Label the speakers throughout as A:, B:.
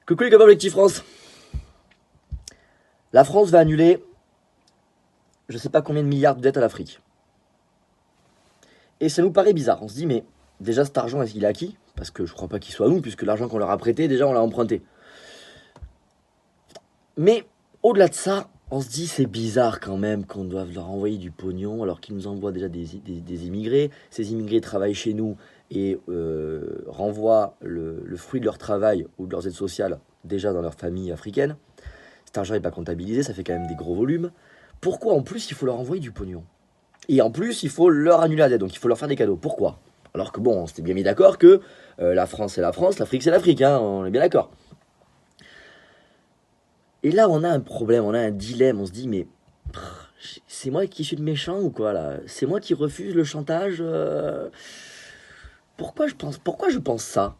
A: Coucou les copains Objectif France. La France va annuler je sais pas combien de milliards de dettes à l'Afrique. Et ça nous paraît bizarre. On se dit mais déjà cet argent est-ce qu'il est acquis? Parce que je crois pas qu'il soit à nous, puisque l'argent qu'on leur a prêté, déjà on l'a emprunté. Mais au-delà de ça, on se dit c'est bizarre quand même qu'on doive leur envoyer du pognon alors qu'ils nous envoient déjà des immigrés. Ces immigrés travaillent chez nous et renvoient le fruit de leur travail ou de leurs aides sociales déjà dans leur famille africaine. Cet argent n'est pas comptabilisé, ça fait quand même des gros volumes. Pourquoi en plus il faut leur envoyer du pognon? Et en plus il faut leur annuler la dette, donc il faut leur faire des cadeaux. Pourquoi? Alors que bon, on s'était bien mis d'accord que la France c'est la France, l'Afrique c'est l'Afrique, hein, on est bien d'accord. Et là on a un problème, on a un dilemme, on se dit mais c'est moi qui suis le méchant ou quoi là? C'est moi qui refuse le chantage pourquoi je pense ça?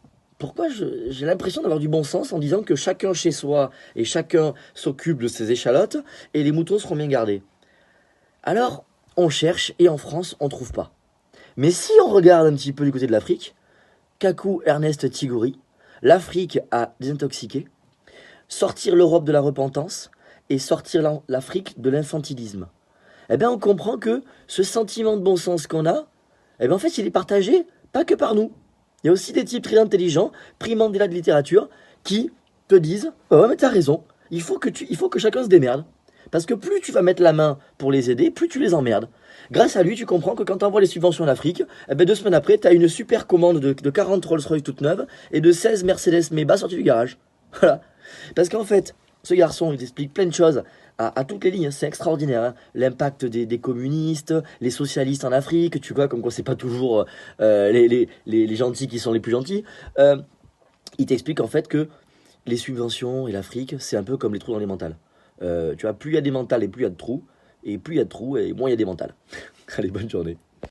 A: J'ai l'impression d'avoir du bon sens en disant que chacun chez soi et chacun s'occupe de ses échalotes et les moutons seront bien gardés. Alors, on cherche et en France, on trouve pas. Mais si on regarde un petit peu du côté de l'Afrique, Kakou Ernest Tigori, l'Afrique a désintoxiqué, sortir l'Europe de la repentance et sortir l'Afrique de l'infantilisme. Eh bien, on comprend que ce sentiment de bon sens qu'on a, eh bien, en fait, il est partagé pas que par nous. Il y a aussi des types très intelligents, prix Mandela de littérature, qui te disent oh, ouais, mais t'as raison, il faut que chacun se démerde. Parce que plus tu vas mettre la main pour les aider, plus tu les emmerdes. Grâce à lui, tu comprends que quand tu envoies les subventions en Afrique, eh ben 2 semaines après, tu as une super commande de 40 Rolls-Royce toutes neuves et de 16 Mercedes Maybach sorties du garage. Voilà. Parce qu'en fait, ce garçon, il explique plein de choses à toutes les lignes, c'est extraordinaire, hein. L'impact des communistes, les socialistes en Afrique, tu vois, comme quoi c'est pas toujours les gentils qui sont les plus gentils. Il t'explique en fait que les subventions et l'Afrique, c'est un peu comme les trous dans les mentales. Tu vois, plus il y a des mentales et plus il y a de trous, et plus il y a de trous et moins il y a des mentales. Allez, bonne journée.